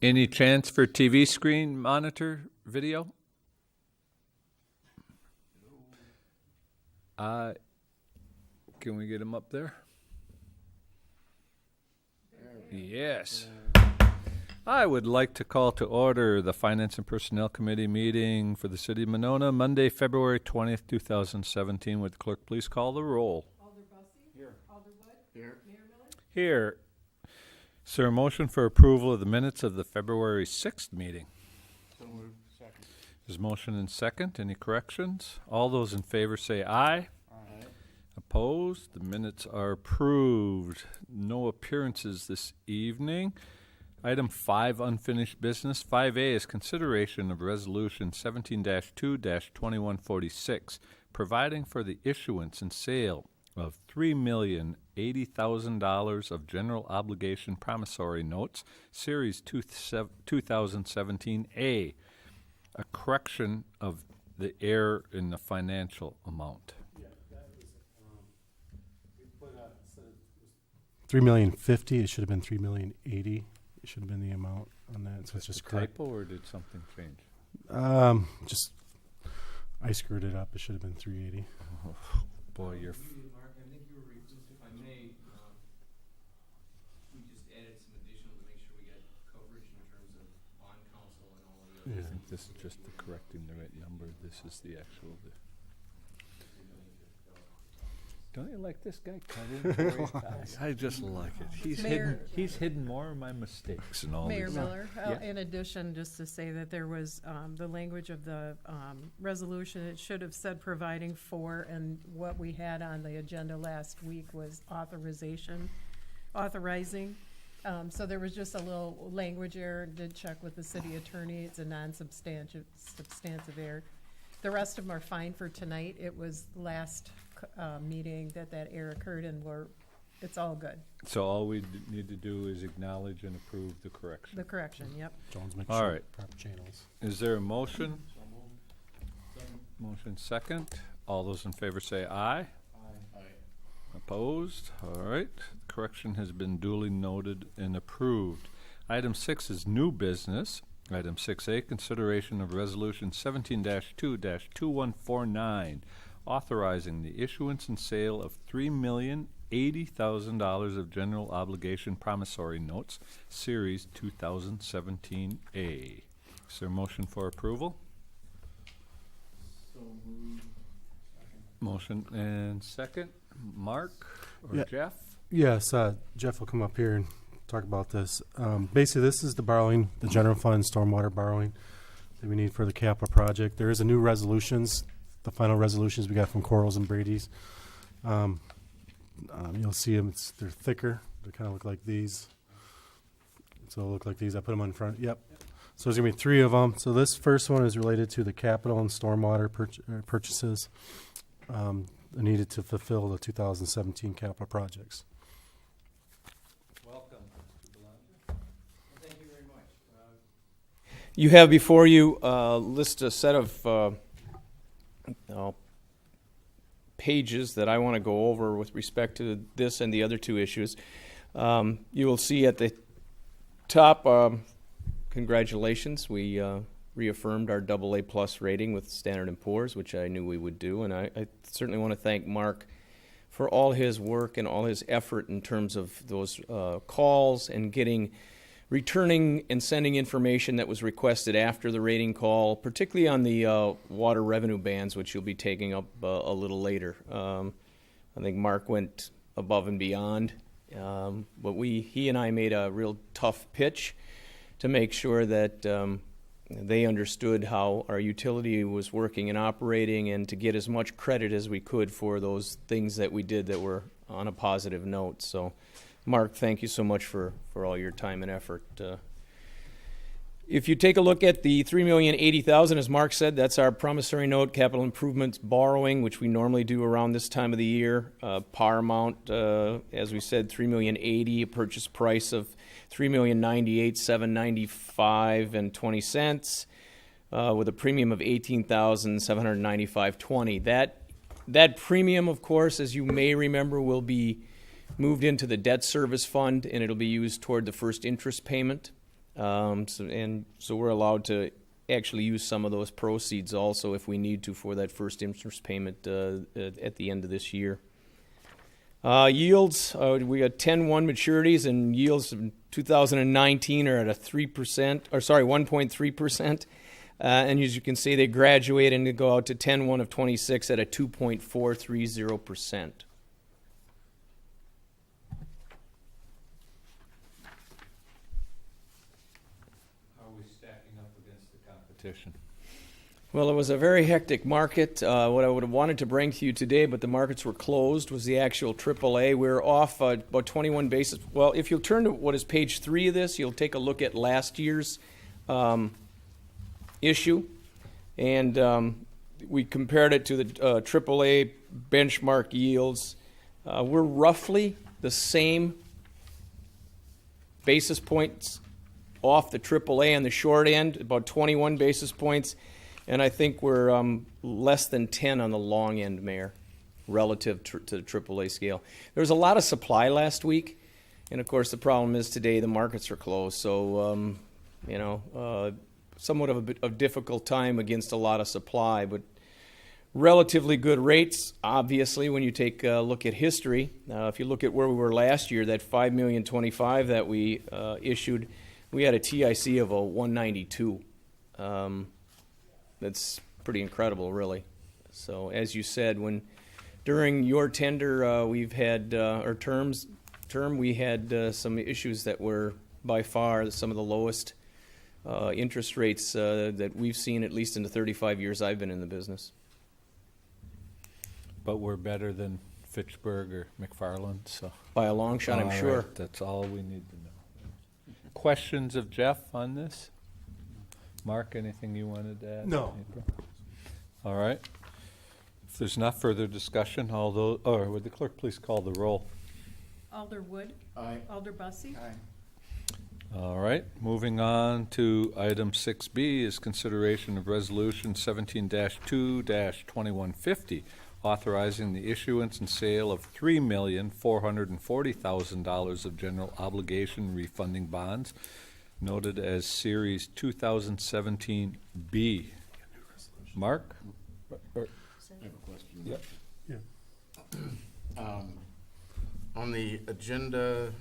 Any chance for TV screen monitor video? Can we get him up there? Yes. I would like to call to order the Finance and Personnel Committee meeting for the City of Monona, Monday, February 20th, 2017. Would the clerk please call the roll? Alder Bussey? Here. Alder Wood? Here. Mayor Miller? Here. Is there a motion for approval of the minutes of the February 6th meeting? So moved. Second. There's motion and second. Any corrections? All those in favor say aye. Aye. Opposed? The minutes are approved. No appearances this evening. Item 5, unfinished business. 5A is consideration of Resolution 17-2-2146, providing for the issuance and sale of $3,080,000 of general obligation promissory notes, Series 2017A, a correction of the error in the financial amount. Yeah, that was, we put instead of $3,050,000, it should have been $3,080,000. It should have been the amount on that, so it's just correct. Typo, or did something change? Just I screwed it up. It should have been 380. Oh, boy, you're. Mark, I think you were just, if I may, we just added some additional to make sure we got coverage in terms of bond counsel and all of the I other. think this is just the correcting the right number. This is the actual. Don't you like this guy covering for you? I just like it. Mayor- He's hidden more of my mistakes and all Mayor these. Miller, Yeah. in addition, just to say that there was the language of the resolution, it should have said providing for, and what we had on the agenda last week was authorizing. So there was just a little language error. Did check with the city attorney. It's a non-substantive error. The rest of them are fine for tonight. It was last meeting that error occurred, and it's all good. So all we need to do is acknowledge and approve the correction. The correction, yep. Jones, make All sure right. proper channels. Is there a motion? Motion second. All those in favor say aye. Aye. Opposed? All right. Correction has been duly noted and approved. Item 6 is new business. Item 6A, consideration of Resolution 17-2-2149, authorizing the issuance and sale of $3,080,000 of general obligation promissory notes, Series 2017A. Is there a motion for approval? So moved. Second. Motion and second. Mark or Yeah. Jeff? Yes, Jeff will come up here and talk about this. Basically, this is the borrowing, the general fund stormwater borrowing that we need for the capital project. There is a new resolutions, the final resolutions we got from Corals and Brady's. You'll see them. They're thicker. They kind of look like these. So they'll look like these. I put them on front. Yep. So there's going to be 3 of them. So this first one is related to the capital and stormwater purchases needed to fulfill the 2017 capital projects. Welcome. Thank you very much. You have before you list a set of pages that I want to go over with respect to this and the other 2 issues. You will see at the top, congratulations, we reaffirmed our AA plus rating with Standard & Poor's, which I knew we would do, and I certainly want to thank Mark for all his work and all his effort in terms of those calls and returning and sending information that was requested after the rating call, particularly on the water revenue bands, which you'll be taking up a little later. I think Mark went above and beyond, but he and I made a real tough pitch to make sure that they understood how our utility was working and operating, and to get as much credit as we could for those things that we did that were on a positive note. So, Mark, thank you so much for all your time and effort. If you take a look at the $3,080,000, as Mark said, that's our promissory note capital improvements borrowing, which we normally do around this time of the year. Par amount, as we said, $3,080,000, a purchase price of $3,098,795.20, with a premium of $18,795.20. That premium, of course, as you may remember, will be moved into the debt service fund, and it'll be used toward the first interest payment. So we're allowed to actually use some of those proceeds also if we need to for that first interest payment at the end of this year. Yields, we got 10-1 maturities, and yields in 2019 are at a 1.3%. And as you can see, they graduate and they go out to 10-1 of 26 at a 2.430%. How are we stacking up against the competition? Well, it was a very hectic market. What I would have wanted to bring to you today, but the markets were closed, was the actual AAA. We're off about 21 basis. Well, if you'll turn to what is page 3 of this, you'll take a look at last year's issue. And we compared it to the AAA benchmark yields. We're roughly the same basis points off the AAA on the short end, about 21 basis points. And I think we're less than 10 on the long end, Mayor, relative to the AAA scale. There was a lot of supply last week, and of course the problem is today the markets are closed. So, somewhat of a bit of difficult time against a lot of supply, but relatively good rates, obviously, when you take a look at history. If you look at where we were last year, that $5,025,000 that we issued, we had a TIC of a 192. That's pretty incredible, really. So, as you said, when during your tender, we've had we had some issues that were by far some of the lowest interest rates that we've seen, at least in the 35 years I've been in the business. But we're better than Fitchburg or McFarland, so. By a long shot, I'm All sure. right, that's all we need to know. Questions of Jeff on this? Mark, anything you wanted to add? No. April? All right. If there's not further discussion, would the clerk please call the roll? Alder Wood. Aye. Alder Bussey. Aye. All right, moving on to item 6B is consideration of resolution 17-2-2150, authorizing the issuance and sale of $3,440,000 of general obligation refunding bonds, noted as Series 2017B. Mark? I have a question. Yep. Yeah. On the agenda,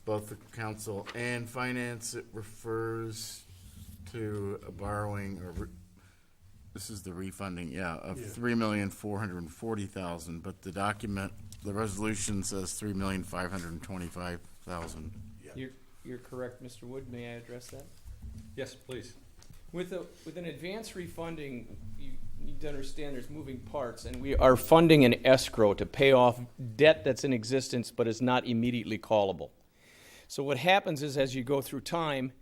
both the council and finance, it refers to a borrowing, this is the refunding, of $3,440,000, but the document, the resolution says $3,525,000. You're correct, Mr. Wood. May I address that? Yes, please. With an advance refunding, you need to understand there's moving parts, and we are funding an escrow to pay off debt that's in existence but is not immediately callable. So what happens is, as you go through time,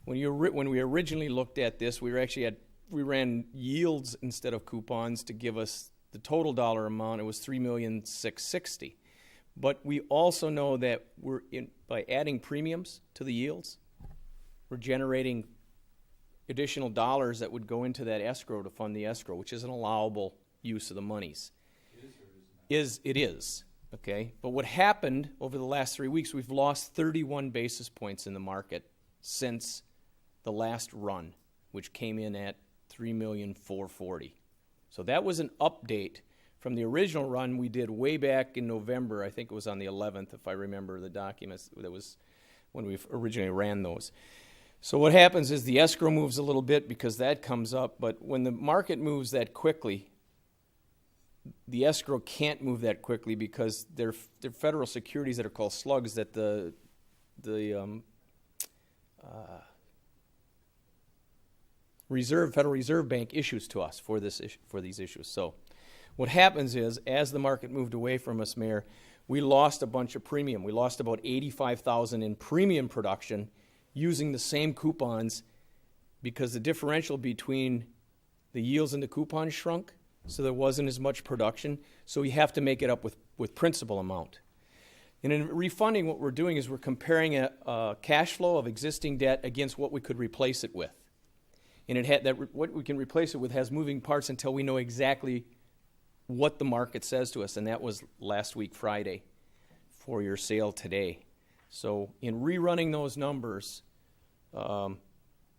when we originally looked at this, we ran yields instead of coupons to give us the total dollar amount. It was $3,660,000. But we also know that by adding premiums to the yields, we're generating additional dollars that would go into that escrow to fund the escrow, which is an allowable use of the monies. It is. Okay, but what happened over the last 3 weeks, we've lost 31 basis points in the market since the last run, which came in at $3,440,000. So that was an update from the original run we did way back in November. I think it was on the 11th, if I remember the documents. That was when we originally ran those. So what happens is the escrow moves a little bit because that comes up, but when the market moves that quickly, the escrow can't move that quickly because they're federal securities that are called slugs that the Federal Reserve Bank issues to us for these issues. So what happens is, as the market moved away from us, Mayor, we lost a bunch of premium. We lost about $85,000 in premium production using the same coupons because the differential between the yields and the coupons shrunk. So there wasn't as much production, so we have to make it up with principal amount. And in refunding, what we're doing is we're comparing a cash flow of existing debt against what we could replace it with. And what we can replace it with has moving parts until we know exactly what the market says to us, and that was last week, Friday, for your sale today. So in rerunning those numbers,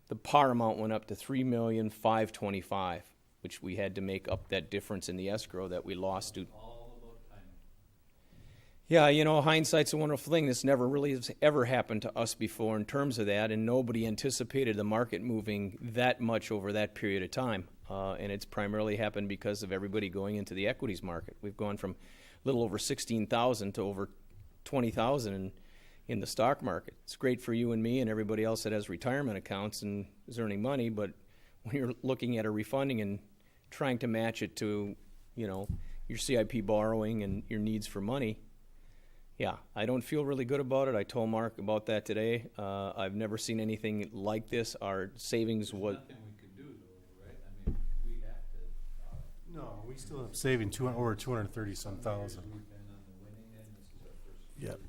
the par amount went up to $3,525,000, which we had to make up that difference in the escrow that we lost to. Yeah, you know, hindsight's a wonderful thing. This never really has ever happened to us before in terms of that, and nobody anticipated the market moving that much over that period of time. And it's primarily happened because of everybody going into the equities market. We've gone from a little over 16,000 to over 20,000 in the stock market. It's great for you and me and everybody else that has retirement accounts and is earning money, but when you're looking at a refunding and trying to match it to, you know, your CIP borrowing and your needs for money, yeah, I don't feel really good about it. I told Mark about that today. I've never seen anything like this. Our savings was... Nothing we could do, though, right? I mean, we have to. No, we still have saving over 230 some thousand. We've been on the winning end. This is our first. Yep.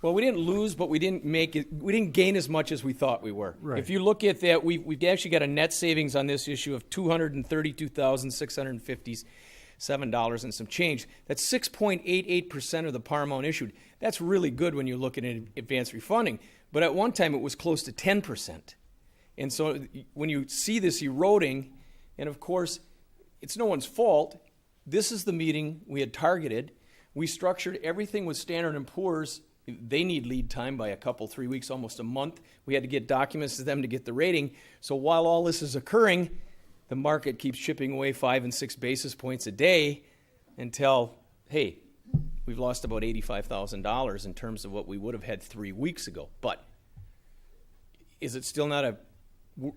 Well, we didn't lose, but we didn't make it. We didn't gain as much as we thought we were. Right. If you look at that, we've actually got a net savings on this issue of $232,657 and some change. That's 6.88% of the par amount issued. That's really good when you're looking at advanced refunding. But at one time, it was close to 10%. And so when you see this eroding, and of course, it's no one's fault. This is the meeting we had targeted. We structured everything with Standard & Poor's. They need lead time by a couple, 3 weeks, almost a month. We had to get documents to them to get the rating. So while all this is occurring, the market keeps chipping away 5 and 6 basis points a day until, hey, we've lost about $85,000 in terms of what we would have had 3 weeks ago. But is it still not a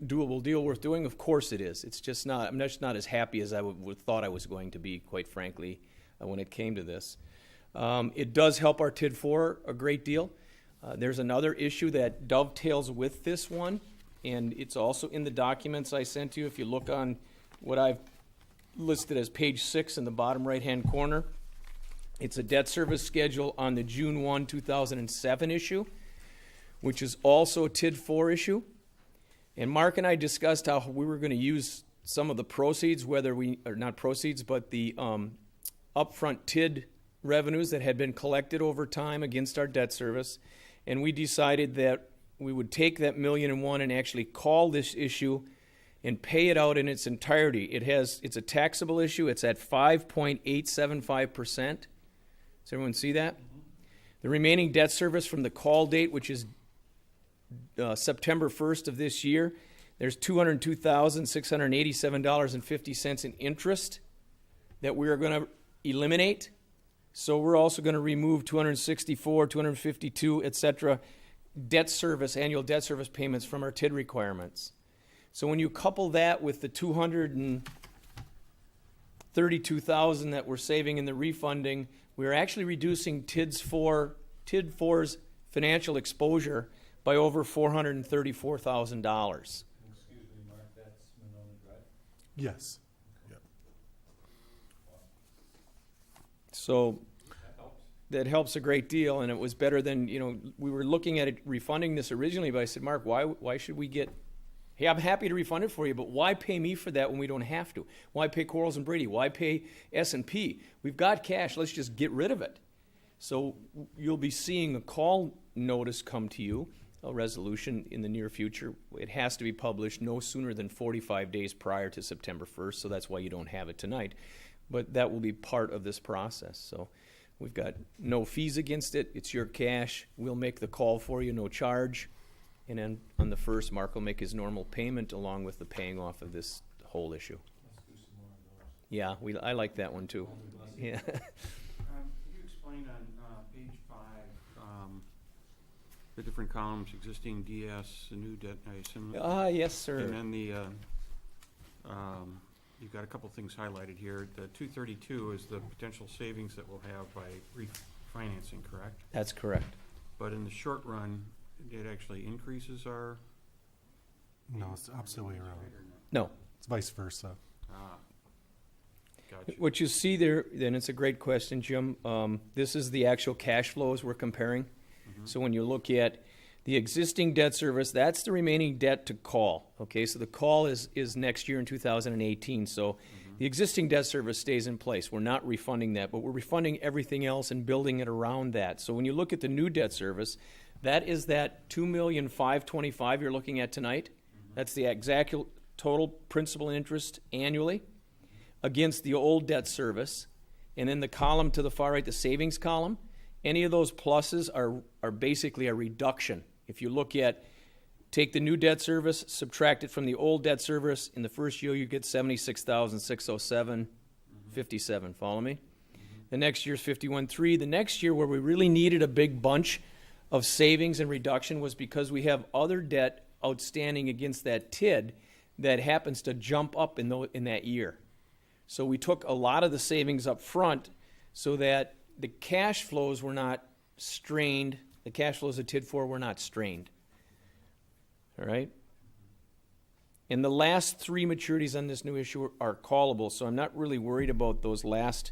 doable deal worth doing? Of course it is. It's just not. I'm just not as happy as I would thought I was going to be, quite frankly, when it came to this. It does help our TID4 a great deal. There's another issue that dovetails with this one, and it's also in the documents I sent you. If you look on what I've listed as page 6 in the bottom right-hand corner, it's a debt service schedule on the June 1, 2007 issue, which is also a TID4 issue. And Mark and I discussed how we were going to use some of the proceeds, whether we, or not proceeds, but the upfront TID revenues that had been collected over time against our debt service. And we decided that we would take that $1.1 million and actually call this issue and pay it out in its entirety. It's a taxable issue. It's at 5.875%. Does everyone see that? Mm-hmm. The remaining debt service from the call date, which is September 1st of this year, there's $202,687.50 in interest that we are going to eliminate. So we're also going to remove 264, 252, et cetera, debt service, annual debt service payments from our TID requirements. So when you couple that with the $232,000 that we're saving in the refunding, we're actually reducing TID4's financial exposure by over $434,000. Excuse me, Mark, that's Monona Drive? Yes. So that helps a great deal, and it was better than, you know, we were looking at it refunding this originally, but I said, Mark, why should we get, hey, I'm happy to refund it for you, but why pay me for that when we don't have to? Why pay Quarles and Brady? Why pay S&P? We've got cash. Let's just get rid of it. So you'll be seeing a call notice come to you, a resolution in the near future. It has to be published no sooner than 45 days prior to September 1st, so that's why you don't have it tonight. But that will be part of this process. So we've got no fees against it. It's your cash. We'll make the call for you, no charge. And then on the 1st, Mark will make his normal payment along with the paying off of this whole issue. Let's do some more of those. Yeah, I like that one too. Yeah. Could you explain on page 5 the different columns, existing DS, the new debt, I assume? Yes, sir. And then the, you've got a couple things highlighted here. The 232 is the potential savings that we'll have by refinancing, correct? That's correct. But in the short run, it actually increases our... No, it's the opposite way around. No. It's vice versa. Gotcha. What you see there, then it's a great question, Jim. This is the actual cash flows we're comparing. Mm-hmm. So when you look at the existing debt service, that's the remaining debt to call. Okay, so the call is next year in 2018. So the existing debt service stays in place. We're not refunding that, but we're refunding everything else and building it around that. So when you look at the new debt service, That is that $2,525,000 you're looking at tonight. That's the exact total principal and interest annually against the old debt service. And then the column to the far right, the savings column, any of those pluses are basically a reduction. If you look at, take the new debt service, subtract it from the old debt service, in the first year you get $76,607.57. Follow me? The next year's $51,300. The next year, where we really needed a big bunch of savings and reduction, was because we have other debt outstanding against that TID that happens to jump up in that year. So we took a lot of the savings up front so that the cash flows were not strained. The cash flows of TID 4 were not strained. All right? And the last three maturities on this new issue are callable, so I'm not really worried about those last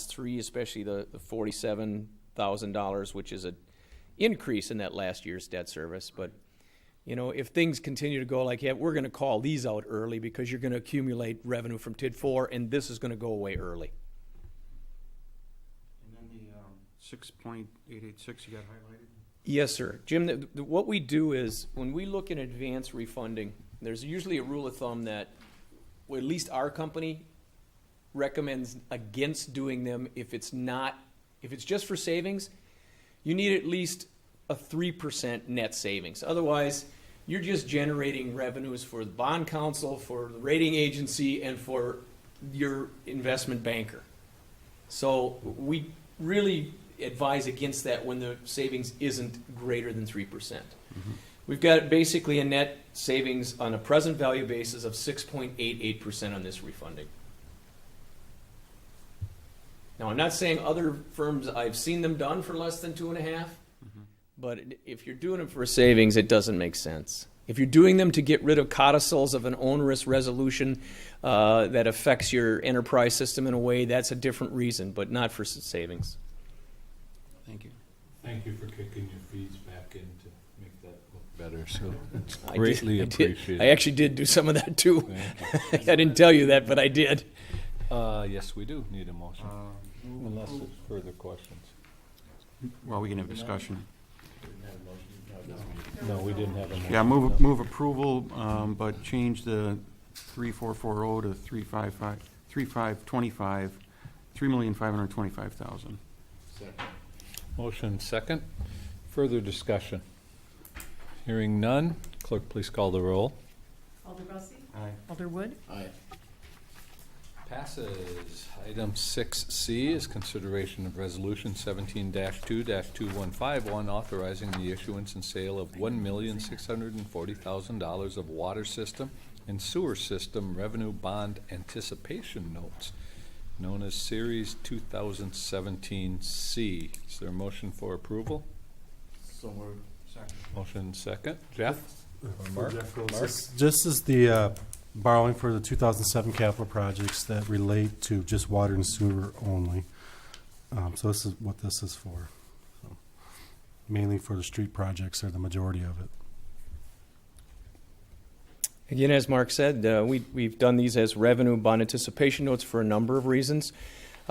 three, especially the $47,000, which is an increase in that last year's debt service. But, you know, if things continue to go like, yeah, we're going to call these out early because you're going to accumulate revenue from TID 4, and this is going to go away early. And then the 6.886 you got highlighted? Yes, sir. Jim, what we do is, when we look at advance refunding, there's usually a rule of thumb that, well, at least our company recommends against doing them if it's just for savings, you need at least a 3% net savings. Otherwise, you're just generating revenues for the bond counsel, for the rating agency, and for your investment banker. So we really advise against that when the savings isn't greater than 3%. We've got basically a net savings on a present value basis of 6.88% on this refunding. Now, I'm not saying other firms, I've seen them done for less than 2.5%, but if you're doing them for savings, it doesn't make sense. If you're doing them to get rid of codicils of an onerous resolution that affects your enterprise system in a way, that's a different reason, but not for savings. Thank you. Thank you for kicking your fees back in to make that look Better, so it's I greatly did. appreciated. I actually did do some of that too. Thank you. I didn't tell you that, but I did. Yes, we do need a motion, unless there's further questions. Well, we can have discussion. No, we didn't have a motion. Yeah, move approval, but change the 3440 to 3525, $3,525,000. Motion second. Further discussion. Hearing none, clerk, please call the roll. Alder Bussey? Aye. Alder Wood? Aye. Passes. Item 6C is consideration of Resolution 17-2-2151, authorizing the issuance and sale of $1,640,000 of water system and sewer system revenue bond anticipation notes, known as Series 2017C. Is there a motion for approval? So moved. Motion second. Jeff? For Jeff Rose. This is the borrowing for the 2007 capital projects that relate to just water and sewer only. So this is what this is for. So mainly for the street projects are the majority of it. Again, as Mark said, we've done these as revenue bond anticipation notes for a number of reasons.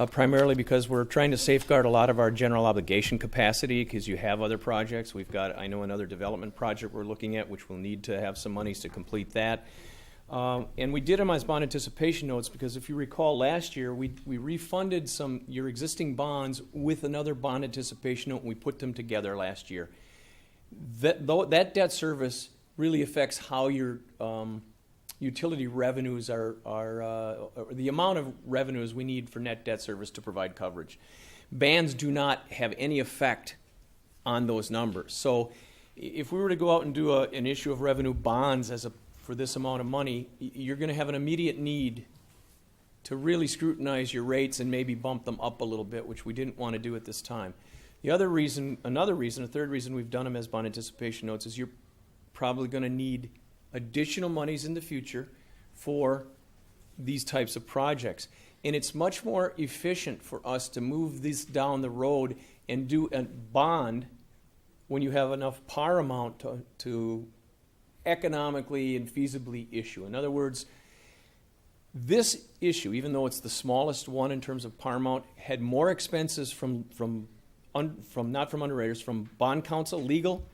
Primarily because we're trying to safeguard a lot of our general obligation capacity, because you have other projects. We've got, I know, another development project we're looking at, which will need to have some monies to complete that. And we did them as bond anticipation notes because, if you recall, last year we refunded your existing bonds with another bond anticipation note, and we put them together last year. That debt service really affects how your utility revenues are the amount of revenues we need for net debt service to provide coverage. Bands do not have any effect on those numbers. So if we were to go out and do an issue of revenue bonds for this amount of money, you're going to have an immediate need to really scrutinize your rates and maybe bump them up a little bit, which we didn't want to do at this time. A third reason we've done them as bond anticipation notes is you're probably going to need additional monies in the future for these types of projects. And it's much more efficient for us to move this down the road and do a bond when you have enough par amount to economically and feasibly issue. In other words, this issue, even though it's the smallest one in terms of par amount, had more expenses from not from underwriters, from bond counsel, legal,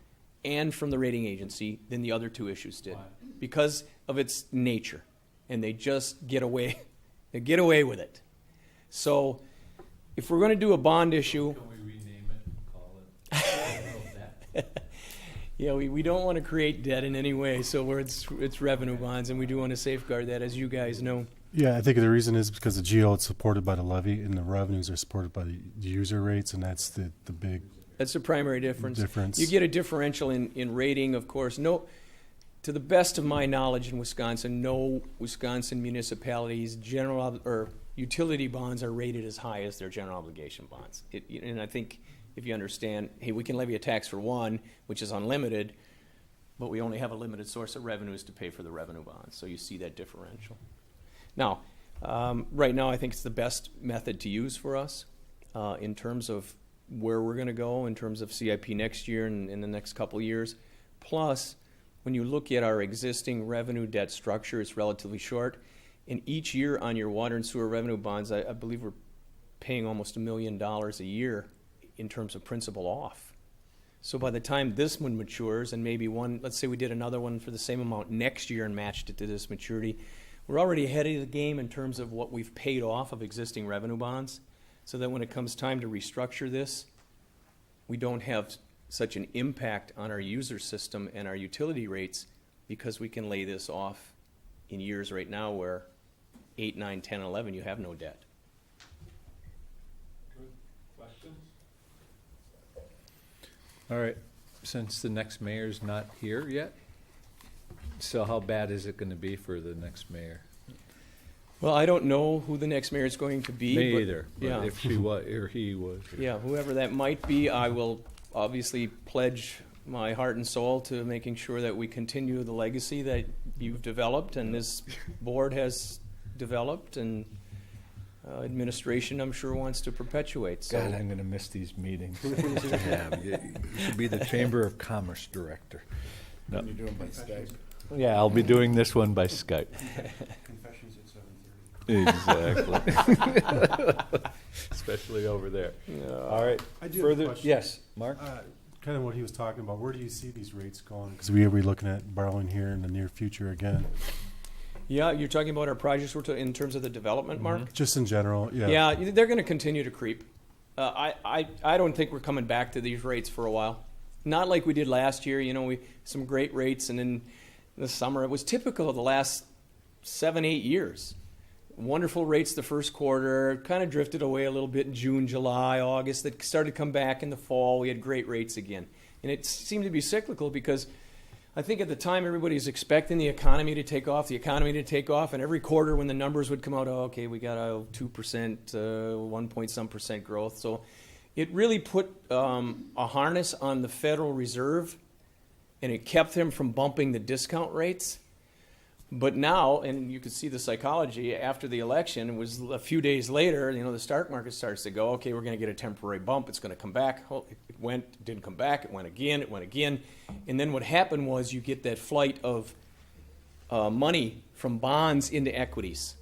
and from the rating agency than the other two issues did. Why? Because of its nature. And they just get away, they get away with it. So if we're going to do a bond issue, Can we rename it and call it? yeah, we don't want to create debt in any way, so it's revenue bonds, and we do want to safeguard that, as you guys know. Yeah, I think the reason is because the GO is supported by the levy and the revenues are supported by the user rates, and that's the big That's the primary difference. difference. You get a differential in rating, of course. No, to the best of my knowledge in Wisconsin, no Wisconsin municipalities or utility bonds are rated as high as their general obligation bonds. And I think if you understand, hey, we can levy a tax for one, which is unlimited, but we only have a limited source of revenues to pay for the revenue bonds. So you see that differential. Now, right now, I think it's the best method to use for us in terms of where we're going to go in terms of CIP next year and in the next couple years. Plus, when you look at our existing revenue debt structure, it's relatively short. And each year on your water and sewer revenue bonds, I believe we're paying almost $1 million a year in terms of principal off. So by the time this one matures, and maybe let's say we did another one for the same amount next year and matched it to this maturity, we're already ahead of the game in terms of what we've paid off of existing revenue bonds, so that when it comes time to restructure this, we don't have such an impact on our user system and our utility rates, because we can lay this off in years right now where 8, 9, 10, 11, you have no debt. Good. Questions? All right, since the next mayor's not here yet, so how bad is it going to be for the next mayor? Well, I don't know who the next mayor is going to be. Me but- either, but Yeah. if she was, or he was. Yeah, whoever that might be, I will obviously pledge my heart and soul to making sure that we continue the legacy that you've developed and this board has developed, and administration, I'm sure, wants to perpetuate. So, God, I'm going to miss these meetings. Yeah, you should be the Chamber of Commerce director. No. You're doing by Skype. Yeah, I'll be doing this one by Skype. Confessions at 7:30. Exactly. Especially over there. All right. I do have a Further, question. yes, Mark? Kind of what he was talking about. Where do you see these rates going? Because we are looking at borrowing here in the near future again. yeah, you're talking about our projects in terms of the development, Mark? Mm-hmm. Just in general, yeah. Yeah, they're going to continue to creep. I don't think we're coming back to these rates for a while. Not like we did last year. You know, we some great rates, and then this summer it was typical of the last 7, 8 years. Wonderful rates the first quarter, kind of drifted away a little bit in June, July, August. That started to come back in the fall. We had great rates again, and it seemed to be cyclical because I think at the time everybody's expecting the economy to take off, and every quarter when the numbers would come out, oh, okay, we got a 2%, 1 point some percent growth. So it really put a harness on the Federal Reserve, and it kept them from bumping the discount rates. But now, and you can see the psychology after the election, it was a few days later, you know, the stock market starts to go, okay, we're going to get a temporary bump. It's going to come back. Oh, it went, it didn't come back. It went again. And then what happened was you get that flight of money from bonds into equities.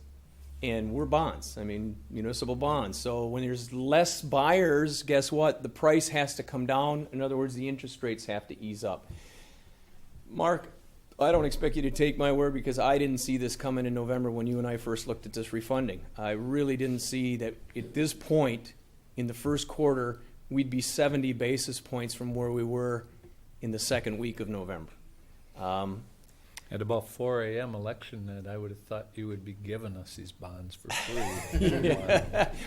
And we're bonds. I mean, municipal bonds. So when there's less buyers, guess what? The price has to come down. In other words, the interest rates have to ease up. Mark, I don't expect you to take my word, because I didn't see this coming in November when you and I first looked at this refunding. I really didn't see that at this point in the first quarter we'd be 70 basis points from where we were in the second week of November. At about 4 a.m. election night, I would have thought you would be giving us these bonds for free.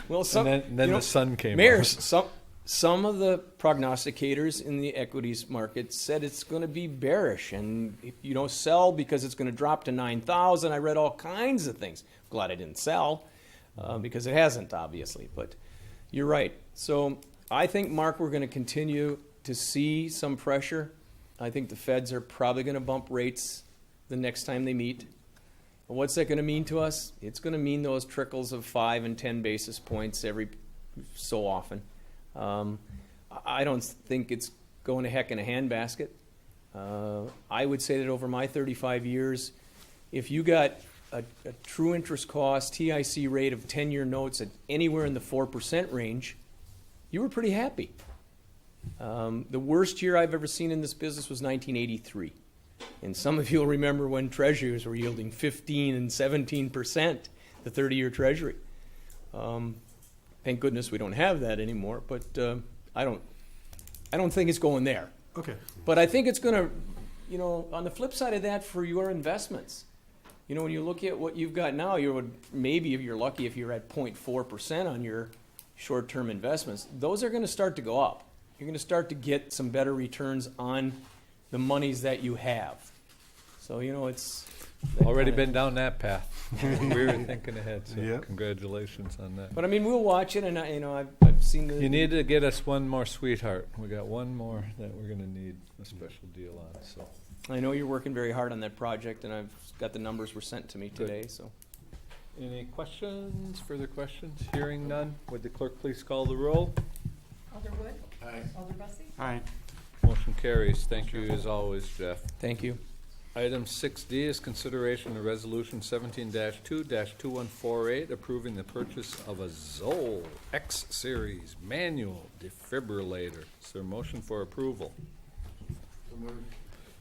Well, And then the sun came Mayors, up. some of the prognosticators in the equities market said it's going to be bearish, and if you don't sell because it's going to drop to 9,000. I read all kinds of things. Glad I didn't sell because it hasn't, obviously. But you're right. So I think, Mark, we're going to continue to see some pressure. I think the Feds are probably going to bump rates the next time they meet. But what's that going to mean to us? It's going to mean those trickles of 5 and 10 basis points every so often. I don't think it's going to heck in a handbasket. I would say that over my 35 years, if you got a true interest cost, TIC rate of 10-year notes at anywhere in the 4% range, you were pretty happy. The worst year I've ever seen in this business was 1983. And some of you will remember when treasuries were yielding 15 and 17%, the 30-year treasury. Thank goodness we don't have that anymore, but I don't think it's going there. Okay. But I think it's going to, you know, on the flip side of that, for your investments, you know, when you look at what you've got now, you would maybe, if you're lucky, if you're at 0.4% on your short-term investments, those are going to start to go up. You're going to start to get some better returns on the monies that you have. So, you know, it's Already been down that path. We were thinking ahead, so Yep. congratulations on that. But I mean, we'll watch it, and I've seen the. You need to get us one more sweetheart. We got one more that we're gonna need a special deal on, so. I know you're working very hard on that project, and I've got the numbers were sent to me Good. today. So Any questions, further questions? Hearing none, would the clerk please call the roll? Alderwood. Aye. Alderbussy. Aye. Motion carries. Thank you as always, Jeff. thank you. Item 6D is consideration of Resolution 17-2-2148, approving the purchase of a Zoll X-Series manual defibrillator. Is there a motion for approval?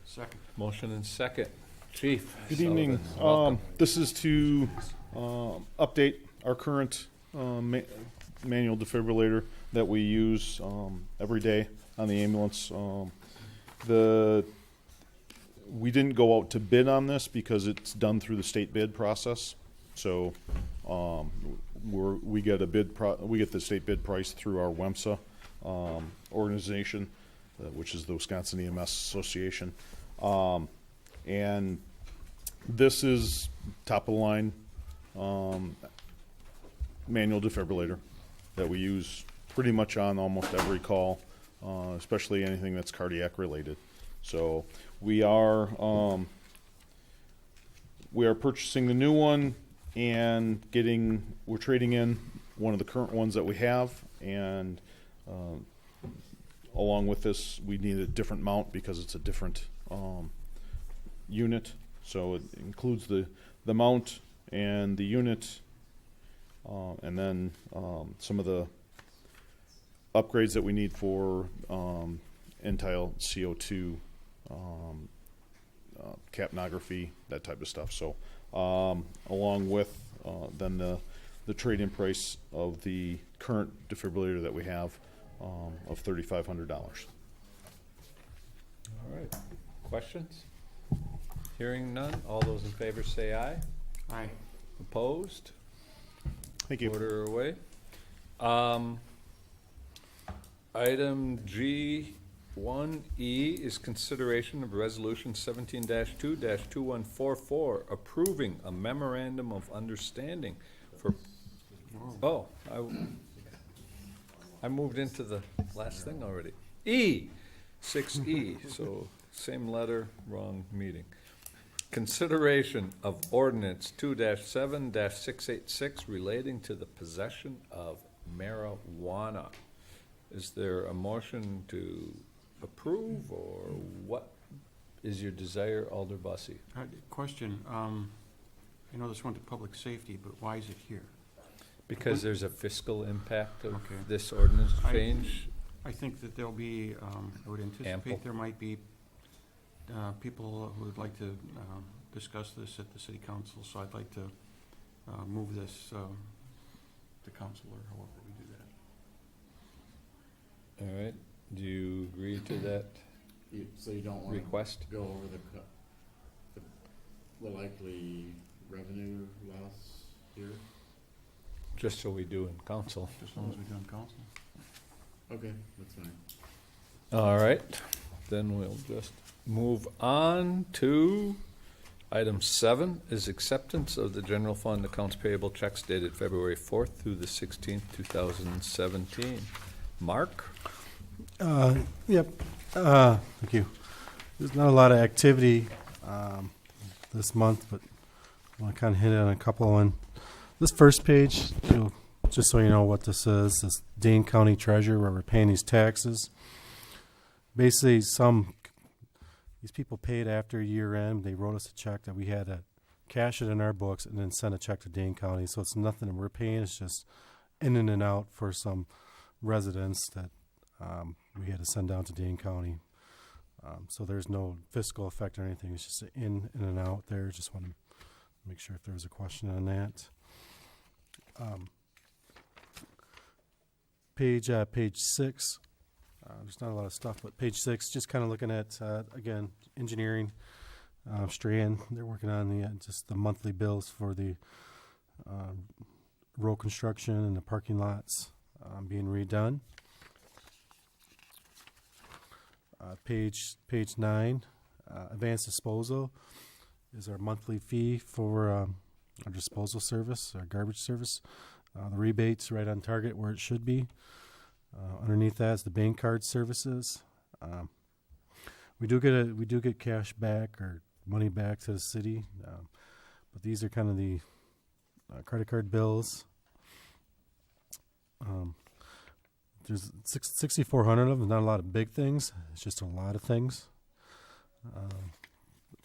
Second. Motion and second. Chief. Good evening. Sullivan, welcome. This is to update our current manual defibrillator that we use every day on the ambulance. We didn't go out to bid on this because it's done through the state bid process. So we get the state bid price through our WEMSA organization, which is the Wisconsin EMS Association. And this is top of the line manual defibrillator that we use pretty much on almost every call, especially anything that's cardiac related. So we are purchasing the new one and we're trading in one of the current ones that we have, and along with this we need a different mount because it's a different unit. So it includes the mount and the unit, and then some of the upgrades that we need for end-tile CO2, capnography, that type of stuff. So along with then the trade-in price of the current defibrillator that we have of $3,500. All right. Questions? Hearing none, all those in favor say aye. Aye. Opposed? Thank you. Order away. Item G1E is consideration of Resolution 17-2-2144, approving a memorandum of understanding for, I moved into the last thing already. 6E, so same letter, wrong meeting. Consideration of ordinance 2-7-686 relating to the possession of marijuana. Is there a motion to approve, or what is your desire, Alder Bussey? Question, I know this went to public safety, but why is it here? Because there's a fiscal impact of Okay. this ordinance I- change. I think that there'll be, I would Ample. anticipate there might be people who would like to discuss this at the city council, so I'd like to move this to council or however we do that. All right, do you agree to that So you don't want to request? go over the likely revenue loss here? Just so we do in council. Just as long as we do on council. Okay, that's fine. All right, then we'll just move on to item 7 is acceptance of the general fund accounts payable checks dated February 4th through the 16th, 2017. Mark? Yep. Thank you. There's not a lot of activity this month, but I want to kind of hit on a couple. On this first page, just so you know what this is, this Dane County Treasurer, where we're paying these taxes. Basically, these people paid after year end. They wrote us a check that we had to cash it in our books and then send a check to Dane County. So it's nothing that we're paying. It's just in and out for some residents that we had to send down to Dane County. So there's no fiscal effect or anything. It's just in and out there. Just want to make sure if there was a question on that. Page 6. There's not a lot of stuff, but page 6, just kind of looking at, again, engineering. Strand, they're working on just the monthly bills for the road construction and the parking lots being redone. Page 9, advanced disposal is our monthly fee for our disposal service, our garbage service. The rebates right on target where it should be. Underneath that is the bank card services. We do get cash back or money back to the city, but these are kind of the credit card bills. There's 6,400 of them. Not a lot of big things. It's just a lot of things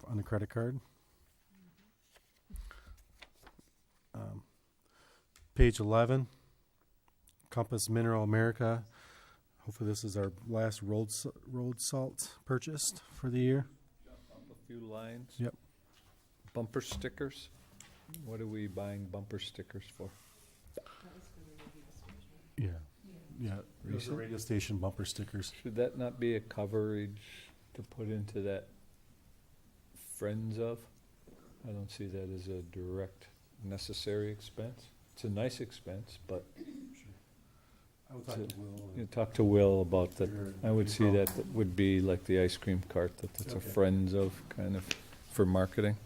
on the credit card. Page 11, Compass Mineral America. Hopefully this is our last road salt purchased for the year. Jump up a few lines. Yep. Bumper stickers. What are we buying bumper stickers for? Yeah. Yeah. Those are Recent? radio station bumper stickers. Should that not be a coverage to put into that friends of? I don't see that as a direct necessary expense. It's a nice expense, but I would talk to Will. you talk to Will about that. I would see that would be like the ice cream cart, that it's a Okay. friends of kind of for marketing.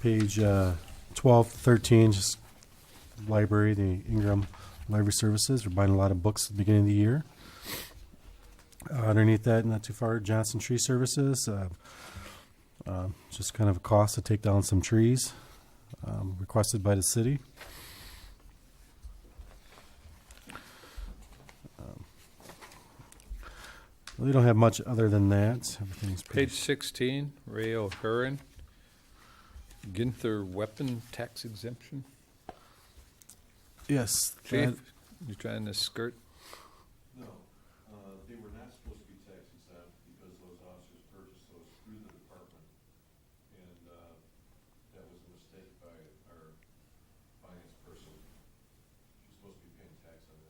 Page 12, 13, just library, the Ingram Library Services. We're buying a lot of books at the beginning of the year. Underneath that, not too far, Johnson Tree Services. Just kind of a cost to take down some trees requested by the city. We don't have much other than that. Everything's pretty Page 16, Ray O'Huron. Ginther weapon tax exemption. Yes. Chief, you trying to skirt? No, they were not supposed to be tax exempt because those officers purchased those through the department. And, that was a mistake by our finance person. She's supposed to be paying tax on it.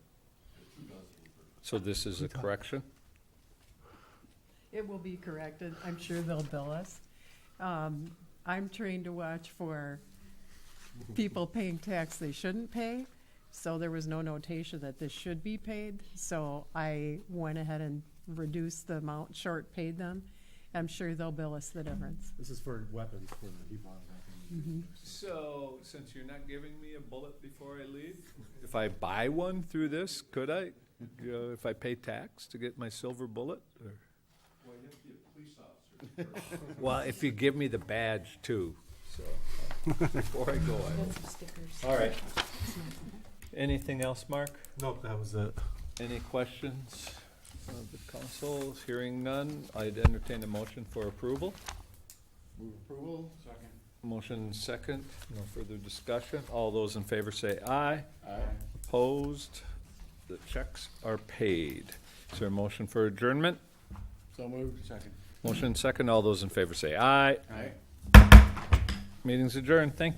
The two guns that we purchased. So this is a correction? It will be corrected. I'm sure they'll bill us. I'm trained to watch for people paying tax they shouldn't pay, so there was no notation that this should be paid. So I went ahead and reduced the amount Short paid them. I'm sure they'll bill us the difference. This is for weapons, for the he bought weapons. So, since you're not giving me a bullet before I leave, if I buy one through this, could I? If I pay tax to get my silver bullet? Or? Well, you have to be a police officer first. Well, if you give me the badge too, so before I go, I will. All right. Anything else, Mark? Nope, that was it. Any questions of the council? Hearing none, I'd entertain a motion for approval. Move approval? Second. Motion second, no further discussion. All those in favor say aye. Aye. Opposed? The checks are paid. Is there a motion for adjournment? So moved. Second. Motion second, all those in favor say aye. Aye. Meeting's adjourned, thank you.